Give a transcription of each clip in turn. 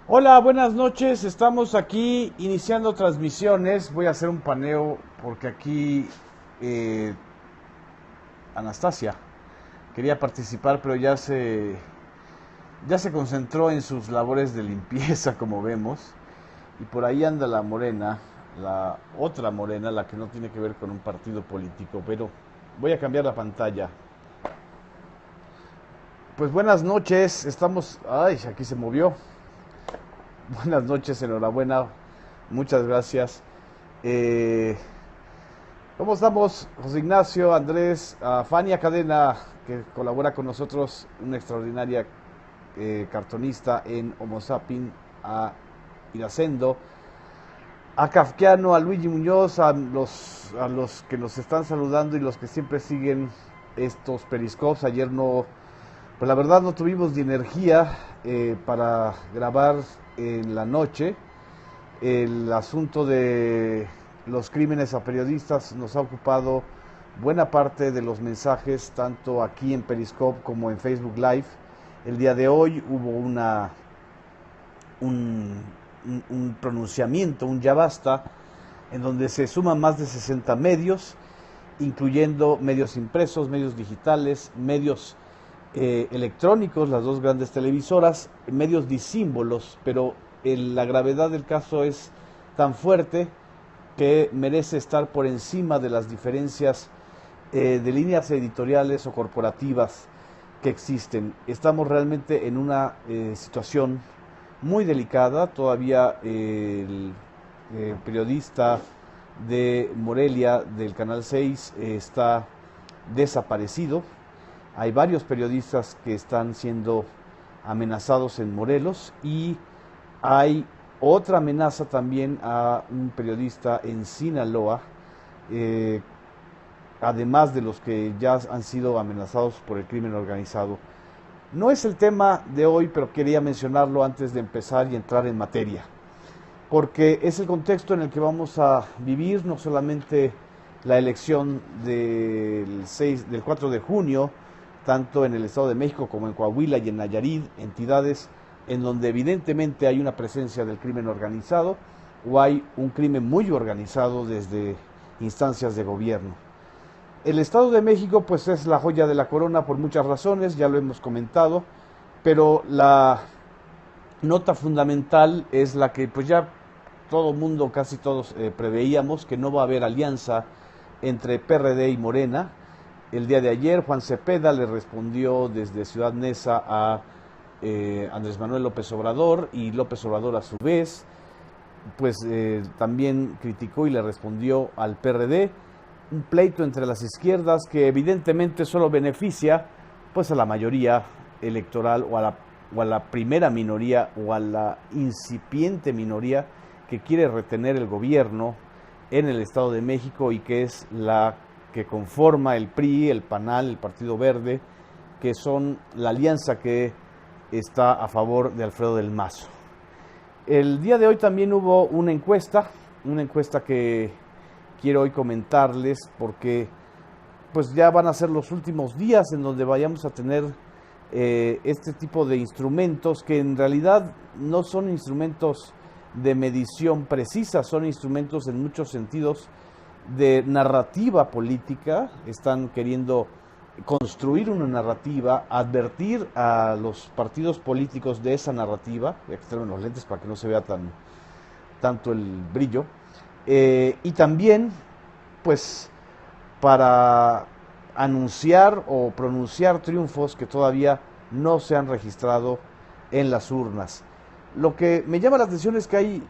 Hola, buenas noches. Estamos aquí iniciando transmisiones. Voy a hacer un paneo porque aquí eh, Anastasia quería participar, pero ya se concentró en sus labores de limpieza, como vemos. Y por ahí anda la morena, la otra morena, la que no tiene que ver con un partido político. Pero voy a cambiar la pantalla. Pues buenas noches. Estamos... Ay, aquí se movió. Buenas noches, enhorabuena. Muchas gracias. Eh, ¿Cómo estamos, José Ignacio, Andrés, Fania Cadena, que colabora con nosotros, una extraordinaria cartonista en Homo Sapien, a Iracendo, a Kafkiano, a Luigi Muñoz, a los que nos están saludando y los que siempre siguen estos periscopes? Ayer no, pues la verdad no tuvimos ni energía para grabar en la noche. El asunto de los crímenes a periodistas nos ha ocupado buena parte de los mensajes, tanto aquí en Periscope como en Facebook Live. El día de hoy hubo un pronunciamiento, un ya basta, en donde se suman más de 60 medios, incluyendo medios impresos, medios digitales, medios electrónicos, las dos grandes televisoras, medios disímbolos, pero la gravedad del caso es tan fuerte que merece estar por encima de las diferencias de líneas editoriales o corporativas que existen. Estamos realmente en una situación muy delicada. Todavía el periodista de Morelia del Canal 6 está desaparecido. Hay varios periodistas que están siendo amenazados en Morelos y hay otra amenaza también a un periodista en Sinaloa, eh, además de los que ya han sido amenazados por el crimen organizado. No es el tema de hoy, pero quería mencionarlo antes de empezar y entrar en materia, porque es el contexto en el que vamos a vivir, no solamente la elección del 4 de junio, tanto en el Estado de México como en Coahuila y en Nayarit, entidades en donde evidentemente hay una presencia del crimen organizado o hay un crimen muy organizado desde instancias de gobierno. El Estado de México pues es la joya de la corona por muchas razones, ya lo hemos comentado, pero la nota fundamental es la que pues ya todo mundo, casi todos preveíamos, que no va a haber alianza entre PRD y Morena. El día de ayer Juan Cepeda le respondió desde Ciudad Neza a Andrés Manuel López Obrador, y López Obrador a su vez pues también criticó y le respondió al PRD, un pleito entre las izquierdas que evidentemente solo beneficia pues a la mayoría electoral o a la primera minoría o a la incipiente minoría que quiere retener el gobierno en el Estado de México y que es la que conforma el PRI, el PANAL, el Partido Verde, que son la alianza que está a favor de Alfredo del Mazo. El día de hoy también hubo una encuesta que quiero hoy comentarles porque pues ya van a ser los últimos días en donde vayamos a tener este tipo de instrumentos que en realidad no son instrumentos de medición precisa, son instrumentos en muchos sentidos de narrativa política. Están queriendo construir una narrativa, advertir a los partidos políticos de esa narrativa. Voy a quitarme los lentes para que no se vea tanto el brillo, y también pues para anunciar o pronunciar triunfos que todavía no se han registrado en las urnas. Lo que me llama la atención es que hay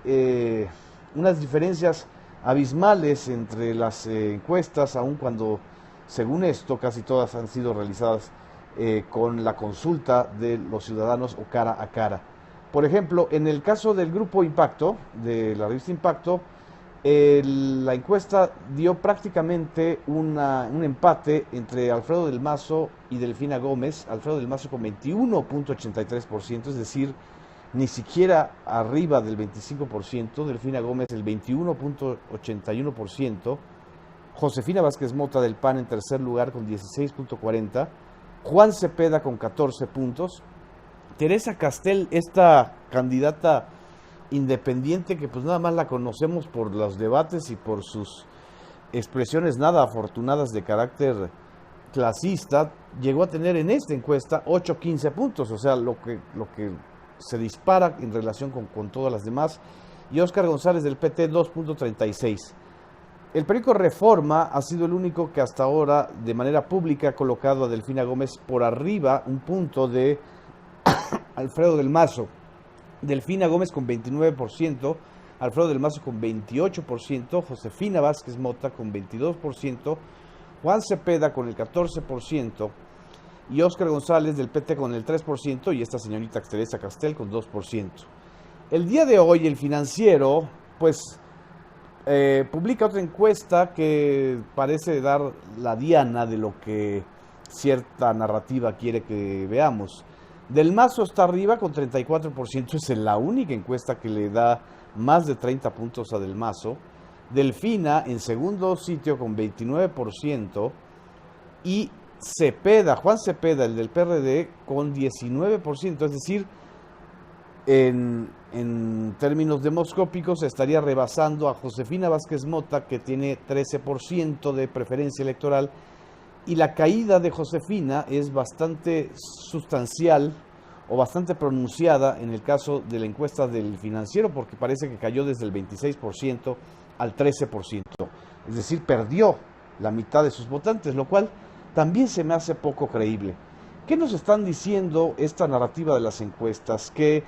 unas diferencias abismales entre las encuestas, aun cuando, según esto, casi todas han sido realizadas con la consulta de los ciudadanos o cara a cara. Por ejemplo, en el caso del Grupo Impacto, de la revista Impacto, la encuesta dio prácticamente un empate entre Alfredo del Mazo y Delfina Gómez. Alfredo del Mazo con 21.83%, es decir, ni siquiera arriba del 25%, Delfina Gómez el 21.81%, Josefina Vázquez Mota del PAN en tercer lugar con 16.40%, Juan Cepeda con 14 puntos, Teresa Castel, esta candidata independiente que pues nada más la conocemos por los debates y por sus expresiones nada afortunadas de carácter clasista, llegó a tener en esta encuesta 8-15 puntos, o sea, lo que se dispara en relación con todas las demás, y Óscar González del PT 2.36. El periódico Reforma ha sido el único que hasta ahora de manera pública ha colocado a Delfina Gómez por arriba un punto de Alfredo del Mazo. Delfina Gómez con 29%, Alfredo del Mazo con 28%, Josefina Vázquez Mota con 22%, Juan Cepeda con el 14% y Óscar González del PT con el 3% y esta señorita Teresa Castel con 2%. El día de hoy el Financiero pues publica otra encuesta que parece dar la diana de lo que cierta narrativa quiere que veamos. Del Mazo está arriba con 34%, es la única encuesta que le da más de 30 puntos a Del Mazo. Delfina en segundo sitio con 29% y Cepeda, Juan Cepeda, el del PRD, con 19%, es decir, en términos demoscópicos estaría rebasando a Josefina Vázquez Mota, que tiene 13% de preferencia electoral, y la caída de Josefina es bastante sustancial o bastante pronunciada en el caso de la encuesta del Financiero, porque parece que cayó desde el 26% al 13%, es decir, perdió la mitad de sus votantes, lo cual también se me hace poco creíble. ¿Qué nos están diciendo esta narrativa de las encuestas? Que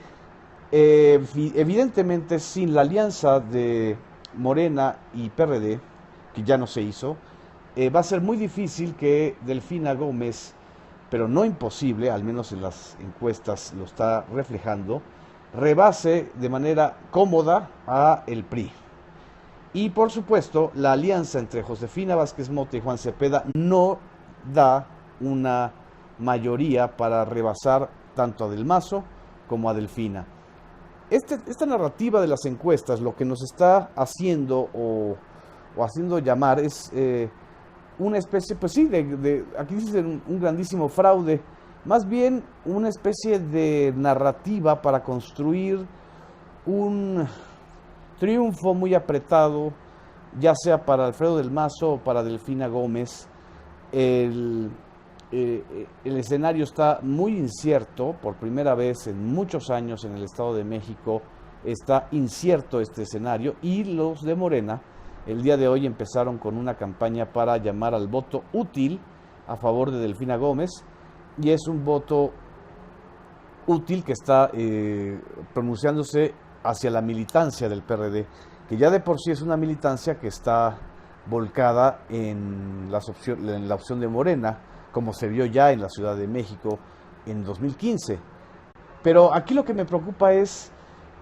evidentemente sin la alianza de Morena y PRD, que ya no se hizo, va a ser muy difícil que Delfina Gómez, pero no imposible, al menos en las encuestas lo está reflejando, rebase de manera cómoda a el PRI. Y por supuesto, la alianza entre Josefina Vázquez Mota y Juan Cepeda no da una mayoría para rebasar tanto a Del Mazo como a Delfina. Esta narrativa de las encuestas lo que nos está haciendo o haciendo llamar es una especie, pues sí, aquí dicen un grandísimo fraude, más bien una especie de narrativa para construir un triunfo muy apretado, ya sea para Alfredo del Mazo o para Delfina Gómez. El escenario está muy incierto, por primera vez en muchos años en el Estado de México está incierto este escenario, y los de Morena el día de hoy empezaron con una campaña para llamar al voto útil a favor de Delfina Gómez, y es un voto útil que está pronunciándose hacia la militancia del PRD, que ya de por sí es una militancia que está volcada en la opción de Morena, como se vio ya en la Ciudad de México en 2015. Pero aquí lo que me preocupa es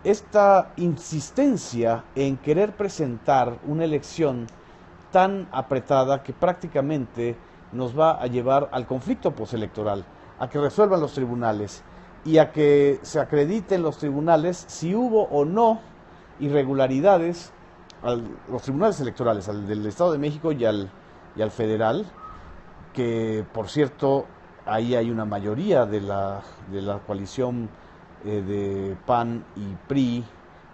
esta insistencia en querer presentar una elección tan apretada que prácticamente nos va a llevar al conflicto postelectoral, a que resuelvan los tribunales y a que se acrediten los tribunales si hubo o no irregularidades, los tribunales electorales, al del Estado de México y al federal, que por cierto ahí hay una mayoría de la coalición de PAN y PRI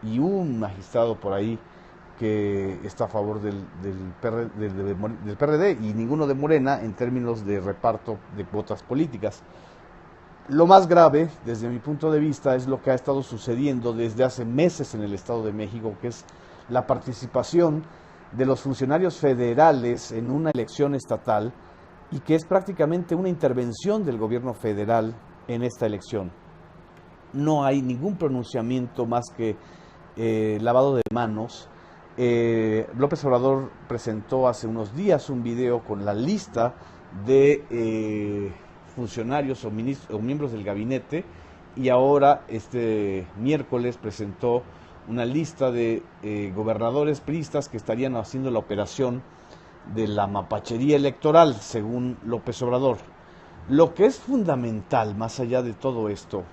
y un magistrado por ahí que está a favor del PRD y ninguno de Morena en términos de reparto de cuotas políticas. Lo más grave, desde mi punto de vista, es lo que ha estado sucediendo desde hace meses en el Estado de México, que es la participación de los funcionarios federales en una elección estatal, y que es prácticamente una intervención del gobierno federal en esta elección. No hay ningún pronunciamiento más que lavado de manos. López Obrador presentó hace unos días un video con la lista de funcionarios o miembros del gabinete, y ahora este miércoles presentó una lista de gobernadores priistas que estarían haciendo la operación de la mapachería electoral, según López Obrador. Lo que es fundamental, más allá de todo esto,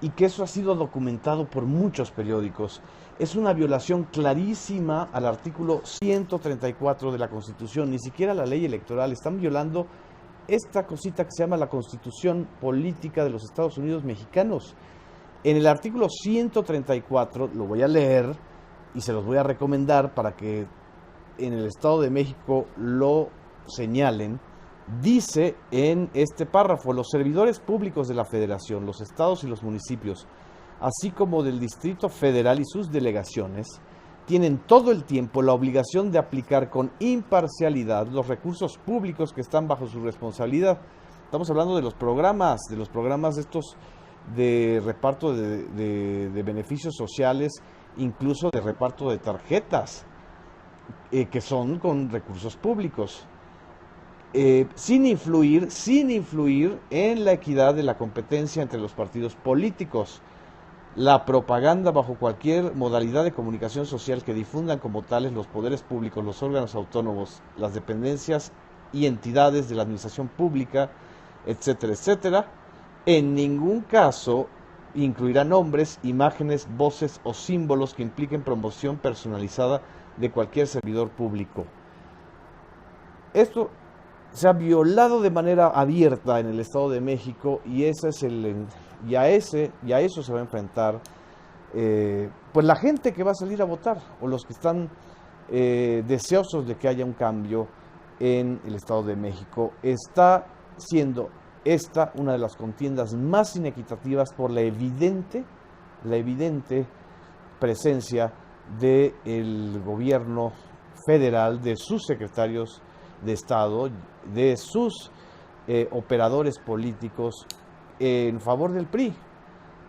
y que eso ha sido documentado por muchos periódicos, es una violación clarísima al artículo 134 de la Constitución, ni siquiera la ley electoral. Están violando esta cosita que se llama la Constitución Política de los Estados Unidos Mexicanos. En el artículo 134, lo voy a leer y se los voy a recomendar para que en el Estado de México lo señalen. Dice en este párrafo: los servidores públicos de la Federación, los estados y los municipios, así como del Distrito Federal y sus delegaciones, tienen todo el tiempo la obligación de aplicar con imparcialidad los recursos públicos que están bajo su responsabilidad. Estamos hablando de los programas estos de reparto de beneficios sociales, incluso de reparto de tarjetas, que son con recursos públicos. Sin influir en la equidad de la competencia entre los partidos políticos, la propaganda bajo cualquier modalidad de comunicación social que difundan como tales los poderes públicos, los órganos autónomos, las dependencias y entidades de la administración pública, etcétera, etcétera. En ningún caso incluirá nombres, imágenes, voces o símbolos que impliquen promoción personalizada de cualquier servidor público. Esto se ha violado de manera abierta en el Estado de México y ese es y a eso se va a enfrentar pues la gente que va a salir a votar, o los que están deseosos de que haya un cambio en el Estado de México. Está siendo esta una de las contiendas más inequitativas por la evidente presencia del gobierno federal, de sus secretarios de Estado, de sus operadores políticos en favor del PRI,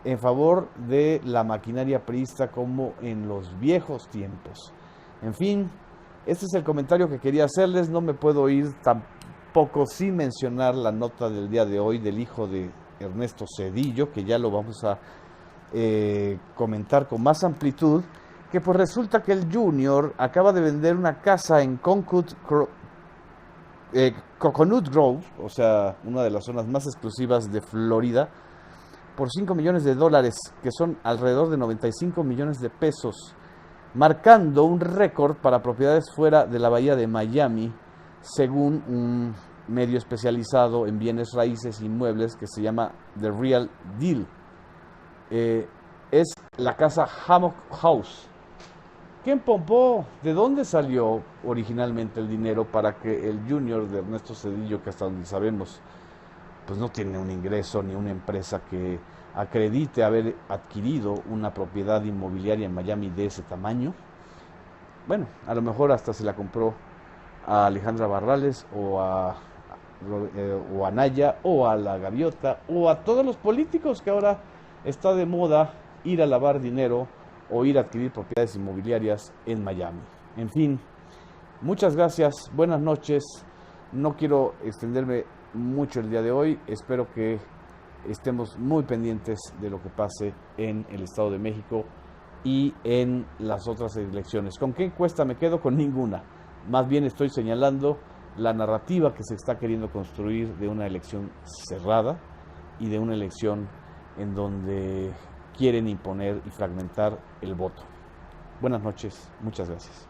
en favor de la maquinaria priista como en los viejos tiempos. En fin, este es el comentario que quería hacerles. No me puedo ir tampoco sin mencionar la nota del día de hoy del hijo de Ernesto Zedillo, que ya lo vamos a comentar con más amplitud, que pues resulta que el Junior acaba de vender una casa en Coconut Grove, o sea, una de las zonas más exclusivas de Florida, por $5 millones, que son alrededor de 95 millones de pesos, marcando un récord para propiedades fuera de la bahía de Miami, según un medio especializado en bienes raíces e inmuebles que se llama The Real Deal. Es la casa Hammock House. ¿Quién pompó? ¿De dónde salió originalmente el dinero para que el Junior de Ernesto Zedillo, que hasta donde sabemos, pues no tiene un ingreso ni una empresa que acredite haber adquirido una propiedad inmobiliaria en Miami de ese tamaño? Bueno, a lo mejor hasta se la compró a Alejandra Barrales o a Naya o a la Gaviota o a todos los políticos que ahora está de moda ir a lavar dinero o ir a adquirir propiedades inmobiliarias en Miami. En fin, muchas gracias, buenas noches. No quiero extenderme mucho el día de hoy. Espero que estemos muy pendientes de lo que pase en el Estado de México y en las otras elecciones. ¿Con qué encuesta me quedo? Con ninguna. Más bien estoy señalando la narrativa que se está queriendo construir de una elección cerrada y de una elección en donde quieren imponer y fragmentar el voto. Buenas noches, muchas gracias.